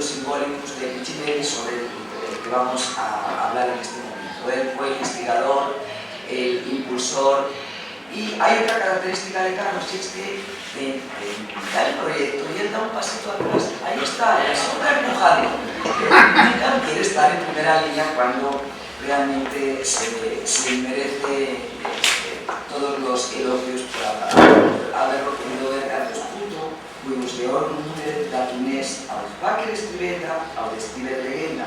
simbólicos de Piccinelli, sobre el que vamos a hablar en este momento. Él fue el instigador, el impulsor, y hay otra característica de Carlos, y es que da el proyecto y él da un pasito atrás. Ahí está, la sombra empujando. Nunca quiere estar en primera línea cuando realmente se merece todos los elogios por haberlo podido ver a los puntos, fuimos de Ormund, Datunés, Ausbacher Escribenda, Audestiver Legenda,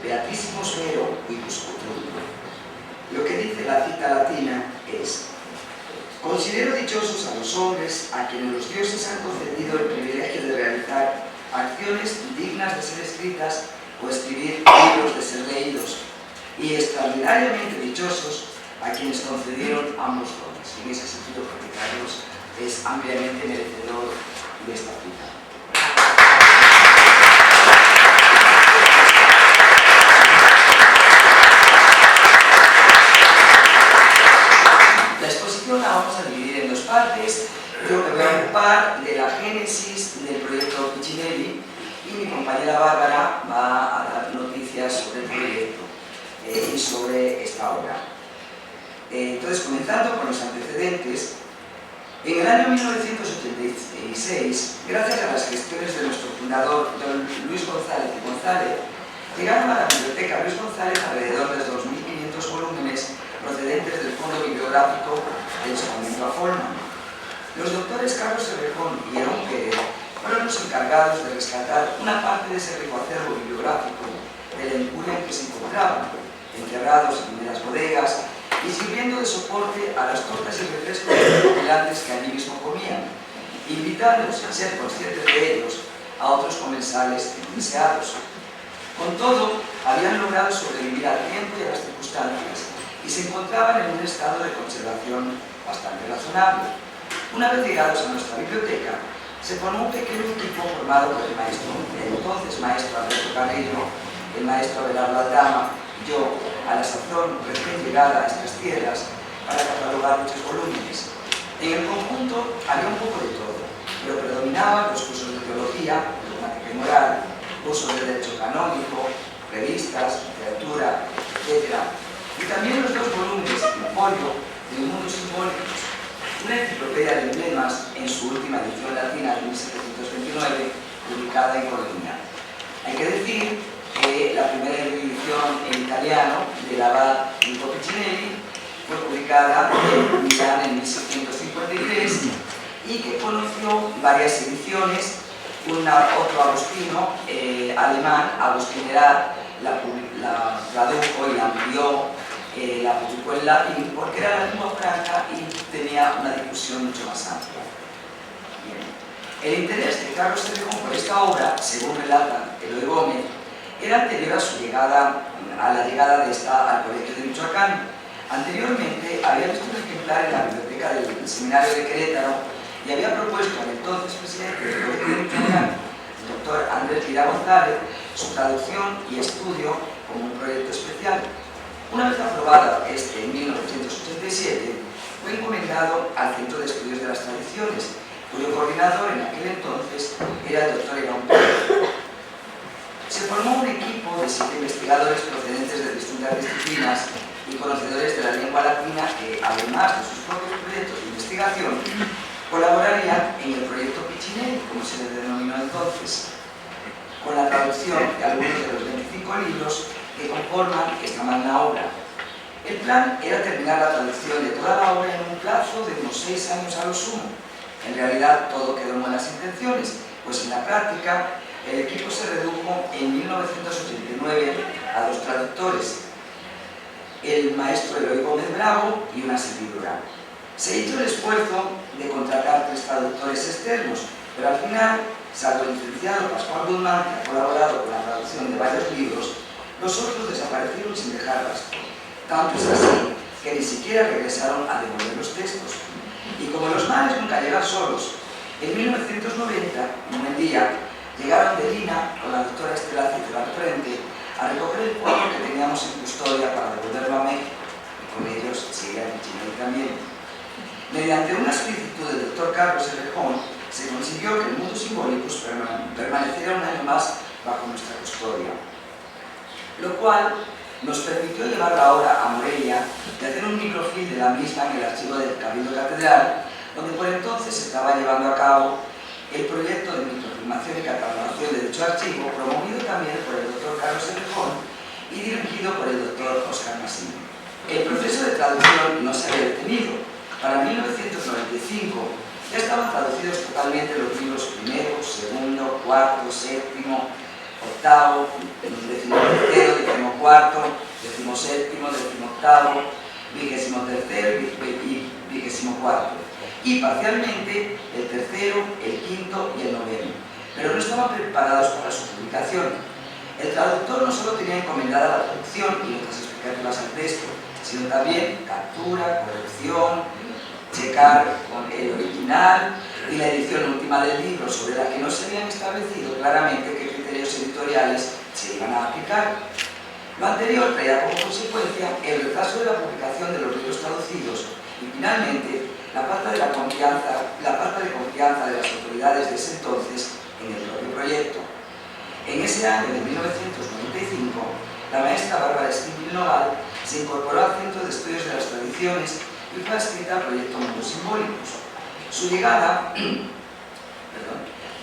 Beatísimos Vero, Quibus Utrum. Lo que dice la cita latina es: considero dichosos a los hombres a quienes los dioses han concedido el privilegio de realizar acciones dignas de ser escritas o escribir libros de ser leídos, y extraordinariamente dichosos a quienes concedieron ambos dones. En ese sentido, porque Carlos es ampliamente merecedor de esta cita. La exposición la vamos a dividir en dos partes. Yo me voy a ocupar de la génesis del proyecto Piccinelli y mi compañera Bárbara va a dar noticias sobre el proyecto y sobre esta obra. Entonces, comenzando con los antecedentes, en el año 1986, gracias a las gestiones de nuestro fundador, don Luis González y González, llegaron a la Biblioteca Luis González alrededor de 2.500 volúmenes procedentes del Fondo Bibliográfico del Convento a Forman. Los doctores Carlos Errejón y Herón Pérez fueron los encargados de rescatar una parte de ese rico acervo bibliográfico de la incuria en que se encontraban, encerrados en primeras bodegas y sirviendo de soporte a las tortas y refrescos de los vigilantes que allí mismo comían, invitando, sin ser conscientes de ellos, a otros comensales indeseados. Con todo, habían logrado sobrevivir al tiempo y a las circunstancias y se encontraban en un estado de conservación bastante razonable. Una vez llegados a nuestra biblioteca, se formó un pequeño equipo formado por el entonces maestro Alberto Carrillo, el maestro Abelardo Aldama y yo, a la sazón recién llegada a estas tierras, para catalogar muchos volúmenes. En el conjunto había un poco de todo, pero predominaban los cursos de teología, dogmática y moral, cursos de derecho canónico, revistas, literatura, etc. Y también los dos volúmenes en folio de Un Mundo Simbólicos, una enciclopedia de emblemas en su última edición latina de 1729, publicada en Colonia. Hay que decir que la primera edición en italiano del abad Nico Piccinelli fue publicada en Milán en 1653 y que conoció varias ediciones. Otro agustino alemán, Agustín Herard, la tradujo y la amplió, la publicó en latín porque era la lengua franca y tenía una difusión mucho más amplia. Bien. El interés de Carlos Errejón por esta obra, según relata Eloy Gómez, era anterior a la llegada de esta al Colegio de Michoacán. Anteriormente había visto un ejemplar en la biblioteca del Seminario de Querétaro y había propuesto al entonces presidente del Colegio de Michoacán, el doctor Andrés Lira González, su traducción y estudio como un proyecto especial. Una vez aprobada en 1987, fue encomendado al Centro de Estudios de las Tradiciones, cuyo coordinador en aquel entonces era el doctor Herón Pérez. Se formó un equipo de 7 investigadores procedentes de distintas disciplinas y conocedores de la lengua latina que, además de sus propios proyectos de investigación, colaborarían en el proyecto Piccinelli, como se le denominó entonces, con la traducción de algunos de los 25 libros que conforman esta magna obra. El plan era terminar la traducción de toda la obra en un plazo de unos 6 años a lo sumo. En realidad todo quedó en buenas intenciones, pues en la práctica el equipo se redujo en 1989 a 2 traductores, el maestro Eloy Gómez Bravo y una servidora. Se hizo el esfuerzo de contratar 3 traductores externos, pero al final, salvo el licenciado Pascual Guzmán, que ha colaborado con la traducción de varios libros, los otros desaparecieron sin dejar rastro. Tanto es así que ni siquiera regresaron a devolver los textos. Y como los males nunca llegan solos, en 1990, un buen día, llegaron de Lina con la doctora Estela Citro al frente a recoger el cuadro que teníamos en custodia para devolverlo a México, y con ellos seguía Piccinelli también. Mediante una solicitud del doctor Carlos Errejón, se consiguió que el Mundo Simbólicos permaneciera un año más bajo nuestra custodia, lo cual nos permitió llevar la obra a Morelia y hacer un microfilm de la misma en el archivo del Cabildo Catedral, donde por entonces se estaba llevando a cabo el proyecto de microfilmación y catalogación de dicho archivo, promovido también por el doctor Carlos Errejón y dirigido por el doctor Óscar Masini. El proceso de traducción no se había detenido. Para 1995 ya estaban traducidos totalmente los libros primero, segundo, cuarto, séptimo, octavo, decimotercero, decimocuarto, decimoséptimo, decimoctavo, vigésimotercero y vigésimocuarto, y parcialmente el tercero, el quinto y el noveno, pero no estaban preparados para su publicación. El traductor no solo tenía encomendada la traducción y otras explicativas al texto, sino también captura, corrección, checar con el original y la edición última del libro, sobre la que no se habían establecido claramente qué criterios editoriales se iban a aplicar. Lo anterior traía como consecuencia el retraso de la publicación de los libros traducidos y, finalmente, la falta de confianza de las autoridades de ese entonces en el propio proyecto. En ese año de 1995, la maestra Bárbara Esquivil Noval se incorporó al Centro de Estudios de las Tradiciones y fue adscrita al proyecto Mundos Simbólicos. Su llegada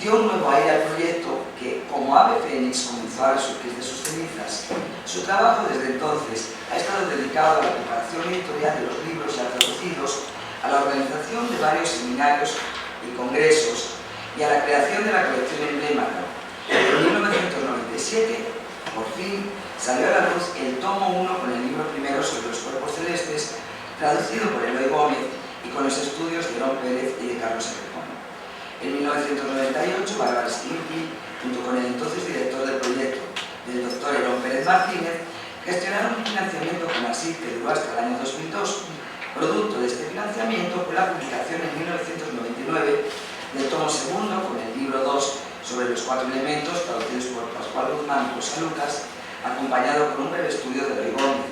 dio un nuevo aire al proyecto que, como ave fénix, comenzó a resurgir de sus cenizas. Su trabajo desde entonces ha estado dedicado a la preparación editorial de los libros ya traducidos, a la organización de varios seminarios y congresos y a la creación de la colección emblemática. En 1997, por fin, salió a la luz el tomo 1 con el libro primero sobre los cuerpos celestes, traducido por Eloy Gómez y con los estudios de Herón Pérez y de Carlos Errejón. En 1998, Bárbara Esquivil, junto con el entonces director del proyecto, del doctor Herón Pérez Martínez, gestionaron un financiamiento con ASIC que duró hasta el año 2002. Producto de este financiamiento fue la publicación en 1999 del tomo segundo con el libro 2 sobre los 4 elementos, traducidos por Pascual Guzmán y Rosa Lucas, acompañado con un breve estudio de Eloy Gómez.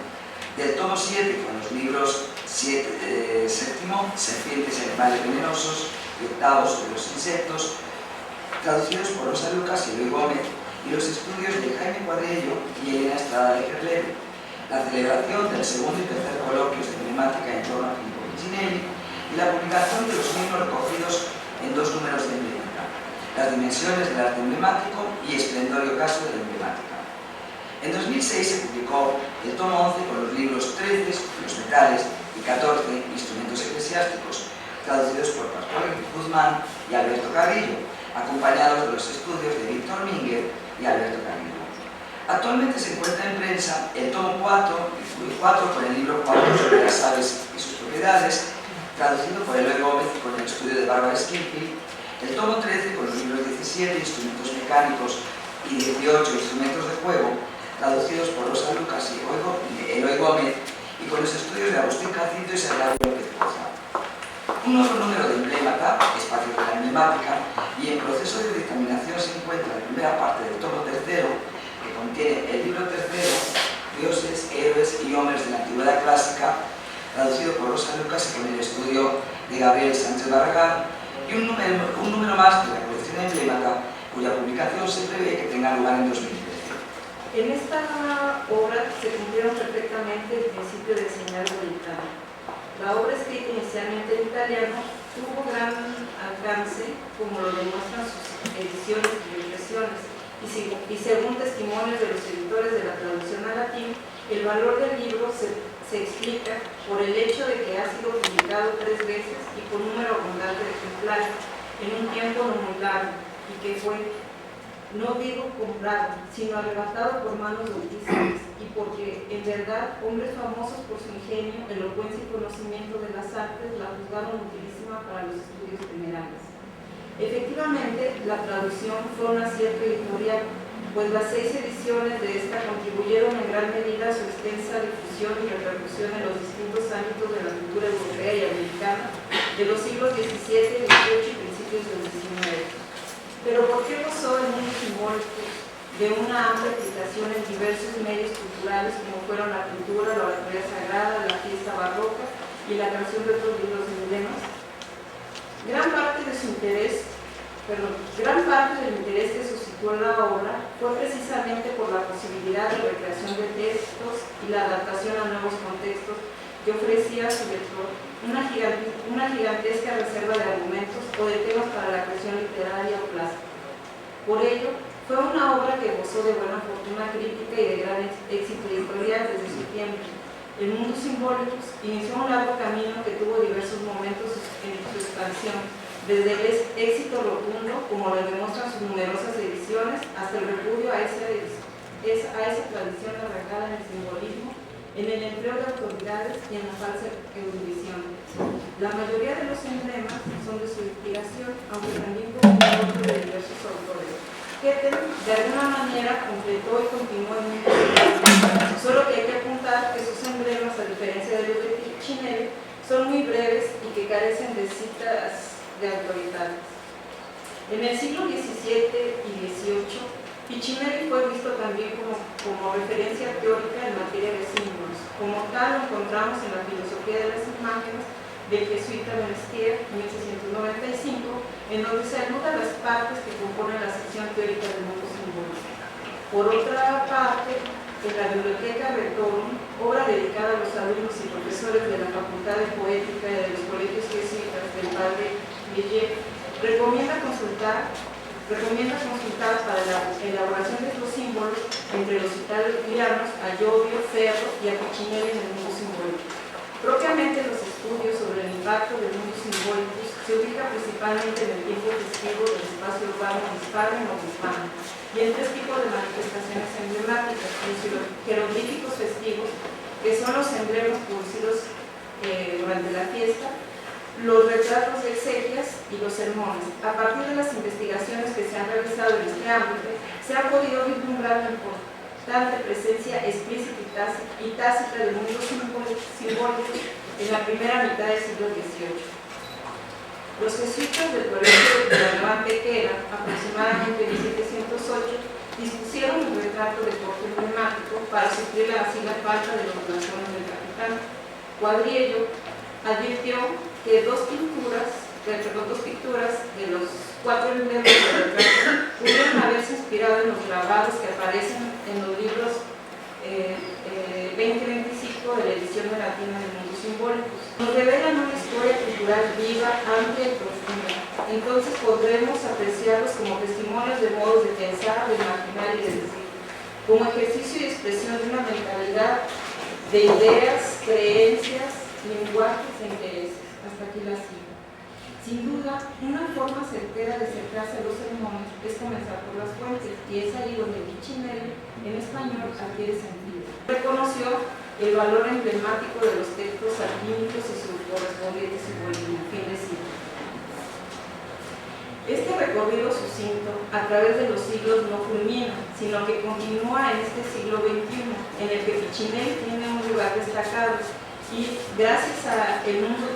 Del tomo 7 con los libros séptimo, Serpientes y Animales Venenosos, y octavo sobre los insectos, traducidos por Rosa Lucas y Eloy Gómez, y los estudios de Jaime Cuadrello y Elena Estrada de Gerleri, la celebración del segundo y tercer coloquios de emblemática en torno a Filippo Piccinelli y la publicación de los mismos recogidos en 2 números de emblemática, las dimensiones del arte emblemático y esplendor y ocaso de la emblemática. En 2006 se publicó el tomo 11 con los libros 13, Los metales, y 14, Instrumentos eclesiásticos, traducidos por Pascual Guzmán y Alberto Carrillo, acompañados de los estudios de Víctor Mínguez y Alberto Carrillo. Actualmente se encuentra en prensa el tomo 4 con el libro 4 sobre las aves y sus propiedades, traducido por Eloy Gómez y con el estudio de Bárbara Esquivil, el tomo 13 con los libros 17, Instrumentos mecánicos, y 18, Instrumentos de juego, traducidos por Rosa Lucas y Eloy Gómez, y con los estudios de Agustín Jacinto y Sergio López Poza. Un nuevo número de Emblemata, Espacio de la Emblemática, y en proceso de dictaminación se encuentra la primera parte del tomo tercero, que contiene el libro tercero, Dioses, Héroes y Hombres de la Antigüedad Clásica, traducido por Rosa Lucas y con el estudio de Gabriel Sánchez Barragán, y un número más de la colección Emblemata, cuya publicación se prevé que tenga lugar en 2013. En esta obra se cumplieron perfectamente el principio de señal voluntad. La obra, escrita inicialmente en italiano, tuvo gran alcance, como lo demuestran sus ediciones y impresiones, y según testimonios de los editores de la traducción al latín, el valor del libro se explica por el hecho de que ha sido publicado 3 veces y con número abundante de ejemplares, en un tiempo no muy largo, y que fue, no digo comprado, sino arrebatado por manos altísimas, y porque, en verdad, hombres famosos por su ingenio, elocuencia y conocimiento de las artes la juzgaron utilísima para los estudios generales. Efectivamente, la traducción fue un acierto editorial, pues las 6 ediciones de esta contribuyeron en gran medida a su extensa difusión y repercusión en los distintos ámbitos de la cultura europea y americana de los siglos XVII, XVIII y principios del XIX. Pero ¿por qué gozó el mundo simbólico de una amplia aplicación en diversos medios culturales como fueron la pintura, la oratoria sagrada, la fiesta barroca y la creación de otros libros de emblemas? Gran parte del interés que suscitó efectuó la obra fue precisamente por la posibilidad de recreación de textos y la adaptación a nuevos contextos que ofrecía a su lector una gigantesca reserva de argumentos o de temas para la creación literaria o plástica. Por ello, fue una obra que gozó de buena fortuna crítica y de gran éxito editorial desde su tiempo. El mundo simbólico inició un largo camino que tuvo diversos momentos en su expansión, desde el éxito rotundo, como lo demuestran sus numerosas ediciones, hasta el repudio a esa tradición arraigada en el simbolismo, en el empleo de autoridades y en la falsa erudición. La mayoría de los emblemas son de su inspiración, aunque también como otros de diversos autores. Goethe, de alguna manera, completó y continuó en un proceso, solo que hay que apuntar que sus emblemas, a diferencia de los de Piccinelli, son muy breves y que carecen de citas de autoridades. En el siglo XVII y XVIII, Piccinelli fue visto también como referencia teórica en materia de símbolos. Como tal, lo encontramos en la filosofía de las imágenes del jesuita Monestier, 1695, en donde se aluda las partes que componen la sección teórica del mundo simbólico. Por otra parte, en la Biblioteca Retorum, obra dedicada a los alumnos y profesores de la Facultad de Poética y de los colegios jesuitas del padre Villet, recomienda consultar para la elaboración de estos símbolos entre los italianos a Giovio, Ferro y a Piccinelli en el mundo simbólico. Propiamente los estudios sobre el impacto del mundo simbólico se ubican principalmente en el tiempo festivo del espacio urbano hispano y no hispano, y en tres tipos de manifestaciones emblemáticas: los jeroglíficos festivos, que son los emblemas producidos durante la fiesta, los retratos de exequias y los sermones. A partir de las investigaciones que se han realizado en este ámbito, se ha podido vislumbrar la importante presencia explícita y tácita del mundo simbólico en la primera mitad del siglo XVIII. Los jesuitas del colegio de la Nueva Antequera, aproximadamente en 1708, dispusieron un retrato de corte emblemático para suplir así la falta de los blasones del capitán. Quadriello advirtió que dos pinturas de los cuatro emblemas del retrato pudieron haberse inspirado en los grabados que aparecen en los libros 2025 de la edición de latina del mundo simbólico. Nos revelan una historia cultural viva, amplia y profunda. Entonces podremos apreciarlos como testimonios de modos de pensar, de imaginar y de decir, como ejercicio y expresión de una mentalidad de ideas, creencias, lenguajes e intereses. Hasta aquí la cita. Sin duda, una forma certera de acercarse a los sermones es comenzar por las fuentes, y es ahí donde Piccinelli, en español, adquiere sentido. Reconoció el valor emblemático de los textos alquímicos y su correspondiente simbolismo. Fin de cita. Este recorrido sucinto a través de los siglos no culmina, sino que continúa en este siglo XXI, en el que Piccinelli tiene un lugar destacado, y gracias al mundo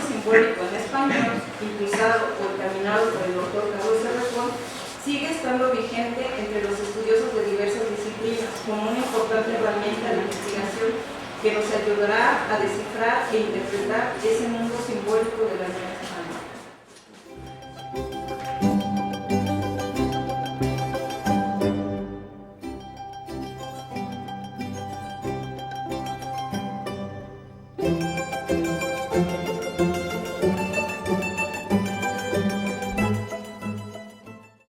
simbólico en español, impulsado o encaminado por el doctor Carlos Cerrejón, sigue estando vigente entre los estudiosos de diversas disciplinas como una importante herramienta de investigación que nos ayudará a descifrar e interpretar ese mundo simbólico